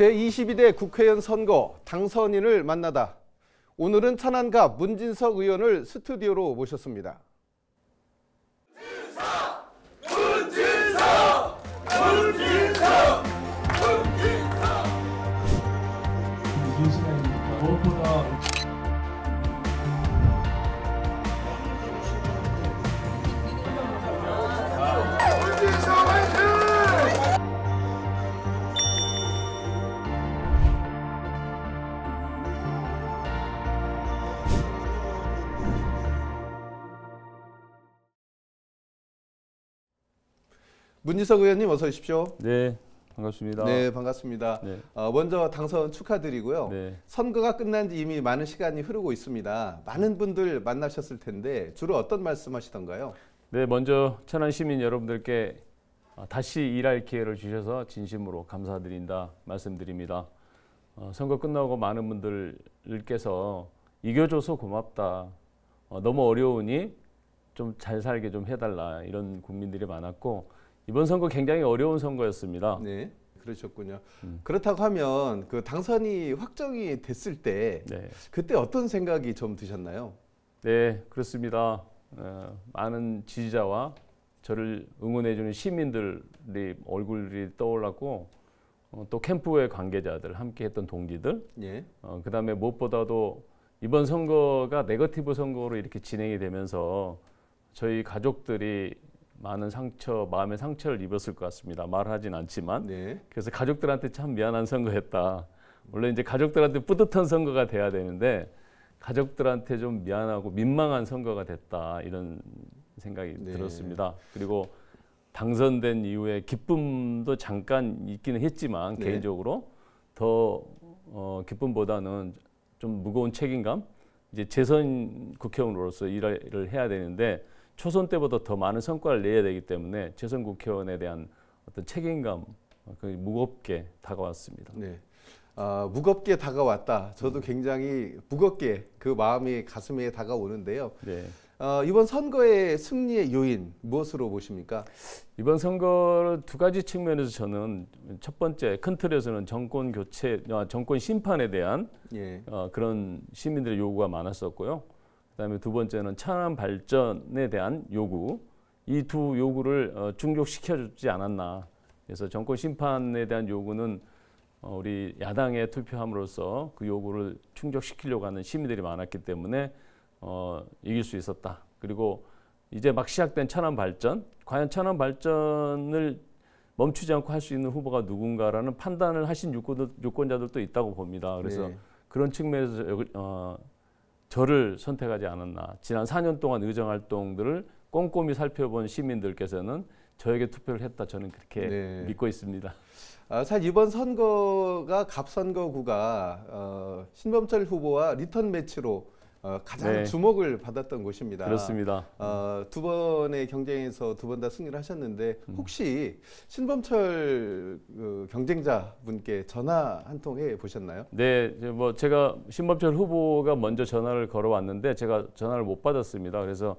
제22대 국회의원 선거 당선인을 만나다. 오늘은 천안갑 문진석 의원을 스튜디오로 모셨습니다. 문진석! 무엇보다 문진석 의원님 어서 오십시오. 네, 반갑습니다. 네, 반갑습니다. 네. 먼저 당선 축하드리고요. 네. 선거가 끝난 지 이미 많은 시간이 흐르고 있습니다. 많은 분들 만나셨을 텐데 주로 어떤 말씀하시던가요? 네, 먼저 천안 시민 여러분들께 다시 일할 기회를 주셔서 진심으로 감사드린다 말씀드립니다. 선거 끝나고 많은 분들께서 이겨줘서 고맙다. 너무 어려우니 좀 잘 살게 좀 해달라 이런 국민들이 많았고 이번 선거 굉장히 어려운 선거였습니다. 네, 그러셨군요. 그렇다고 하면 그 당선이 확정이 됐을 때 네. 그때 어떤 생각이 좀 드셨나요? 네, 그렇습니다. 많은 지지자와 저를 응원해주는 시민들이 얼굴이 떠올랐고 또 캠프의 관계자들, 함께했던 동지들, 예. 그다음에 무엇보다도 이번 선거가 네거티브 선거로 이렇게 진행이 되면서 저희 가족들이 많은 상처, 마음의 상처를 입었을 것 같습니다. 말하진 않지만. 네. 그래서 가족들한테 참 미안한 선거였다. 원래 이제 가족들한테 뿌듯한 선거가 돼야 되는데 가족들한테 좀 미안하고 민망한 선거가 됐다. 이런 생각이 네. 들었습니다. 그리고 당선된 이후에 기쁨도 잠깐 있기는 했지만 네. 개인적으로 더 기쁨보다는 좀 무거운 책임감. 이제 재선 국회의원으로서 일을 해야 되는데 초선 때보다 더 많은 성과를 내야 되기 때문에 재선 국회의원에 대한 어떤 책임감 무겁게 다가왔습니다. 네. 무겁게 다가왔다. 저도 굉장히 무겁게 그 마음이 가슴에 다가오는데요. 네. 이번 선거의 승리의 요인 무엇으로 보십니까? 이번 선거를 두 가지 측면에서 저는 첫 번째 큰 틀에서는 정권 교체, 정권 심판에 대한 예. 그런 시민들의 요구가 많았었고요. 그다음에 두 번째는 천안 발전에 대한 요구, 이 두 요구를 충족시켜주지 않았나. 그래서 정권 심판에 대한 요구는 우리 야당에 투표함으로써 그 요구를 충족시키려고 하는 시민들이 많았기 때문에 이길 수 있었다. 그리고 이제 막 시작된 천안 발전, 과연 천안 발전을 멈추지 않고 할 수 있는 후보가 누군가라는 판단을 하신 유권자들도 있다고 봅니다. 그래서 네. 그런 측면에서 저를 선택하지 않았나. 지난 4년 동안 의정활동들을 꼼꼼히 살펴본 시민들께서는 저에게 투표를 했다. 저는 그렇게 네. 믿고 있습니다. 사실 이번 선거가 갑선거구가 신범철 후보와 리턴 매치로 가장 네. 주목을 받았던 곳입니다. 그렇습니다. 두 번의 경쟁에서 두 번 다 승리를 하셨는데 혹시 신범철 경쟁자분께 전화 한 통 해 보셨나요? 네, 뭐 제가 신범철 후보가 먼저 전화를 걸어왔는데 제가 전화를 못 받았습니다. 그래서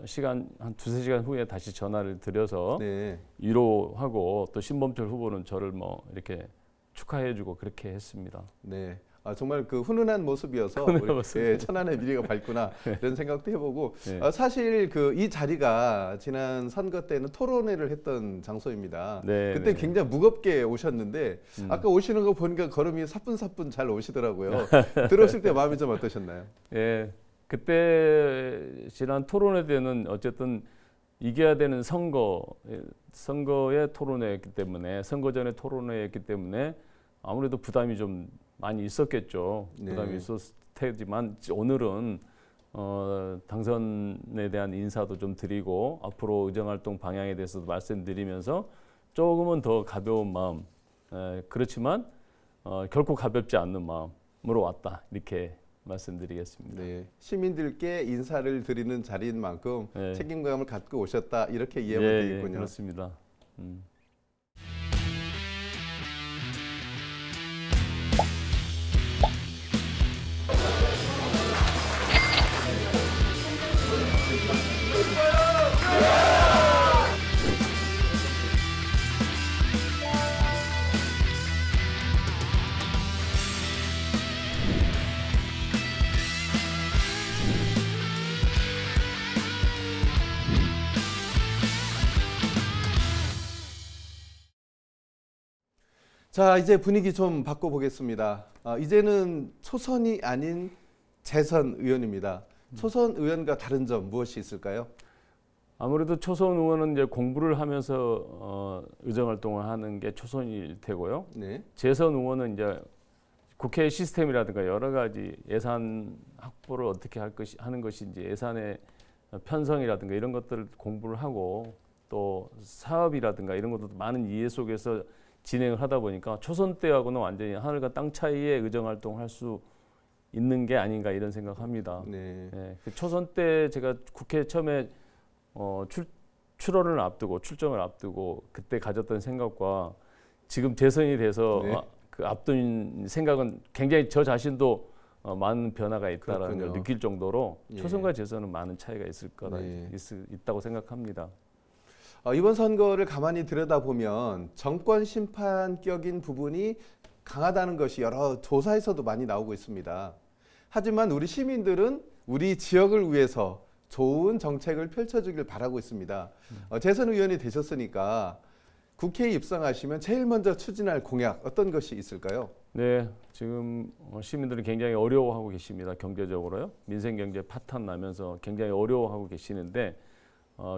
시간 한 두세 시간 후에 다시 전화를 드려서 네. 위로하고 또 신범철 후보는 저를 뭐 이렇게 축하해주고 그렇게 했습니다. 네. 정말 그 훈훈한 모습이어서 모습. 천안의 미래가 밝구나 네. 이런 생각도 해보고 네. 사실 그 이 자리가 지난 선거 때는 토론회를 했던 장소입니다. 네, 그때 네. 굉장히 무겁게 오셨는데 아까 오시는 거 보니까 걸음이 사뿐사뿐 잘 오시더라고요. 들어오실 때 마음이 좀 어떠셨나요? 예, 그때 지난 토론회 때는 어쨌든 이겨야 되는 선거의 토론회였기 때문에 선거 전에 토론회였기 때문에 아무래도 부담이 좀 많이 있었겠죠. 네. 부담이 있었을 테지만 오늘은 당선에 대한 인사도 좀 드리고 앞으로 의정활동 방향에 대해서도 말씀드리면서 조금은 더 가벼운 마음, 그렇지만 결코 가볍지 않는 마음으로 왔다 이렇게 말씀드리겠습니다. 네, 시민들께 인사를 드리는 자리인 만큼 네. 책임감을 갖고 오셨다 이렇게 이해하면 예, 되겠군요. 예, 그렇습니다. 자, 이제 분위기 좀 바꿔보겠습니다. 이제는 초선이 아닌 재선 의원입니다. 초선 의원과 다른 점 무엇이 있을까요? 아무래도 초선 의원은 이제 공부를 하면서 의정 활동을 하는 게 초선일 테고요. 네. 재선 의원은 이제 국회 시스템이라든가 여러 가지 예산 확보를 어떻게 하는 것인지 예산의 편성이라든가 이런 것들을 공부를 하고 또 사업이라든가 이런 것도 많은 이해 속에서 진행을 하다 보니까 초선 때하고는 완전히 하늘과 땅 차이의 의정 활동을 할 수 있는 게 아닌가 이런 생각합니다. 네. 예, 그 초선 때 제가 국회 처음에 출원을 앞두고 출정을 앞두고 그때 가졌던 생각과 지금 재선이 돼서 네. 그 앞둔 생각은 굉장히 저 자신도 많은 변화가 있다라는 걸 그렇군요. 느낄 정도로 예. 초선과 재선은 많은 차이가 있을 거다 네. 있다고 생각합니다. 이번 선거를 가만히 들여다보면 정권 심판격인 부분이 강하다는 것이 여러 조사에서도 많이 나오고 있습니다. 하지만 우리 시민들은 우리 지역을 위해서 좋은 정책을 펼쳐주길 바라고 있습니다. 재선 의원이 되셨으니까 국회에 입성하시면 제일 먼저 추진할 공약 어떤 것이 있을까요? 네, 지금 시민들이 굉장히 어려워하고 계십니다. 경제적으로요. 민생 경제 파탄 나면서 굉장히 어려워하고 계시는데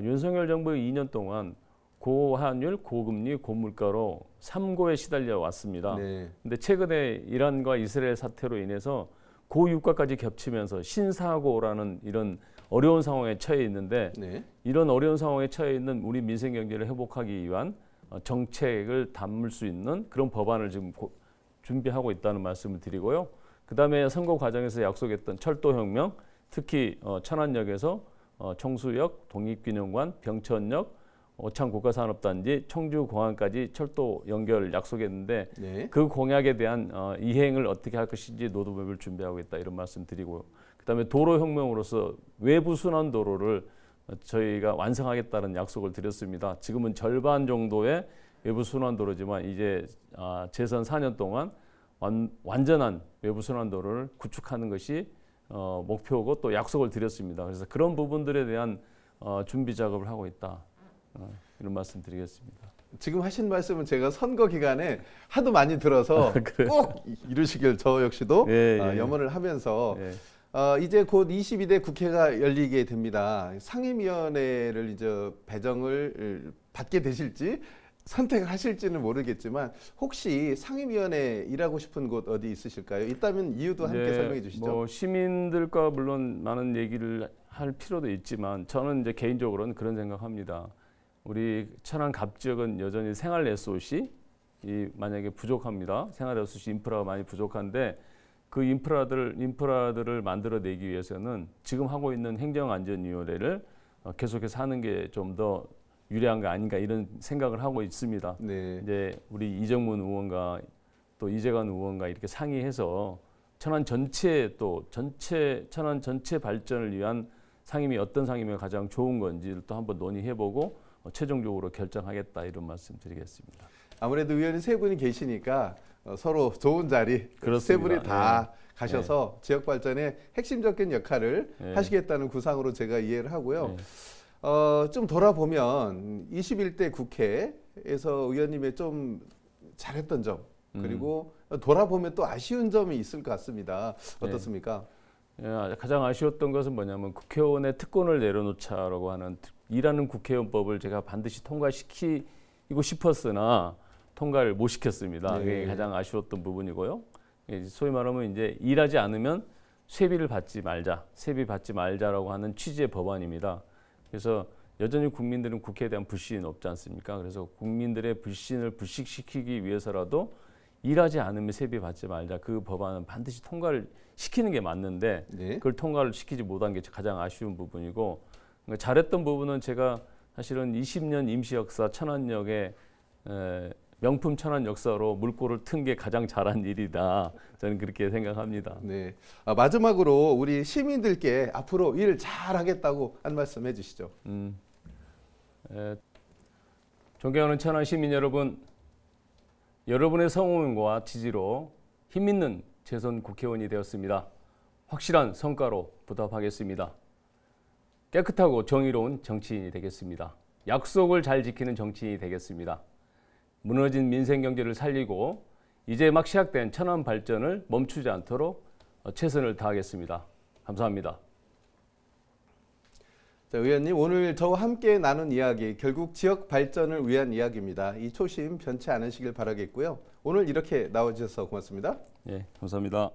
윤석열 정부의 2년 동안 고환율, 고금리, 고물가로 3고에 시달려 왔습니다. 네. 근데 최근에 이란과 이스라엘 사태로 인해서 고유가까지 겹치면서 신사고라는 이런 어려운 상황에 처해 있는데 네. 이런 어려운 상황에 처해 있는 우리 민생 경제를 회복하기 위한 정책을 담을 수 있는 그런 법안을 지금 준비하고 있다는 말씀을 드리고요. 그다음에 선거 과정에서 약속했던 철도혁명, 특히 천안역에서 청수역, 독립기념관, 병천역, 오창 국가산업단지, 청주공항까지 철도 연결 약속했는데 네. 그 공약에 대한 이행을 어떻게 할 것인지 로드맵을 준비하고 있다 이런 말씀 드리고 그다음에 도로혁명으로서 외부 순환 도로를 저희가 완성하겠다는 약속을 드렸습니다. 지금은 절반 정도의 외부 순환 도로지만 이제 재선 4년 동안 완전한 외부 순환 도로를 구축하는 것이 목표고 또 약속을 드렸습니다. 그래서 그런 부분들에 대한 준비 작업을 하고 있다. 이런 말씀 드리겠습니다. 지금 하신 말씀은 제가 선거 기간에 하도 많이 들어서 꼭 이루시길 저 역시도 예. 염원을 하면서 예. 이제 곧 22대 국회가 열리게 됩니다. 상임위원회를 이제 배정을 받게 되실지 선택을 하실지는 모르겠지만 혹시 상임위원회 일하고 싶은 곳 어디 있으실까요? 있다면 이유도 함께 설명해 주시죠. 뭐 시민들과 물론 많은 얘기를 할 필요도 있지만 저는 이제 개인적으로는 그런 생각합니다. 우리 천안 갑 지역은 여전히 생활 SOC 이 만약에 부족합니다. 생활 SOC 인프라가 많이 부족한데 그 인프라들을 만들어내기 위해서는 지금 하고 있는 행정안전위원회를 계속해서 하는 게 좀 더 유리한 거 아닌가 이런 생각을 하고 있습니다. 네. 이제 우리 이정문 의원과 또 이재관 의원과 이렇게 상의해서 천안 전체 천안 전체 발전을 위한 상임위 어떤 상임위가 가장 좋은 건지를 또 한번 논의해보고 최종적으로 결정하겠다 이런 말씀드리겠습니다. 아무래도 의원이 세 분이 계시니까 서로 좋은 자리 그렇습니다. 세 분이 다 네. 가셔서 지역 발전에 핵심적인 역할을 하시겠다는 구상으로 제가 이해를 하고요. 네. 좀 돌아보면 21대 국회에서 의원님의 좀 잘했던 점 그리고 돌아보면 또 아쉬운 점이 있을 것 같습니다. 어떻습니까? 가장 아쉬웠던 것은 뭐냐면 국회의원의 특권을 내려놓자라고 하는 일하는 국회의원법을 제가 반드시 통과시키고 싶었으나 통과를 못 시켰습니다. 네. 그게 가장 아쉬웠던 부분이고요. 소위 말하면 이제 일하지 않으면 세비 받지 말자라고 하는 취지의 법안입니다. 그래서 여전히 국민들은 국회에 대한 불신이 높지 않습니까? 그래서 국민들의 불신을 불식시키기 위해서라도 일하지 않으면 세비 받지 말자. 그 법안은 반드시 통과를 시키는 게 맞는데 네. 그걸 통과를 시키지 못한 게 가장 아쉬운 부분이고 그러니까 잘했던 부분은 제가 사실은 20년 임시 역사 천안역의 명품 천안 역사로 물꼬를 튼 게 가장 잘한 일이다. 저는 그렇게 생각합니다. 네. 마지막으로 우리 시민들께 앞으로 일 잘하겠다고 한 말씀 해주시죠. 존경하는 천안 시민 여러분, 여러분의 성원과 지지로 힘있는 재선 국회의원이 되었습니다. 확실한 성과로 보답하겠습니다. 깨끗하고 정의로운 정치인이 되겠습니다. 약속을 잘 지키는 정치인이 되겠습니다. 무너진 민생 경제를 살리고 이제 막 시작된 천안 발전을 멈추지 않도록 최선을 다하겠습니다. 감사합니다. 자, 의원님 오늘 저와 함께 나눈 이야기 결국 지역 발전을 위한 이야기입니다. 이 초심 변치 않으시길 바라겠고요. 오늘 이렇게 나와주셔서 고맙습니다. 예, 감사합니다.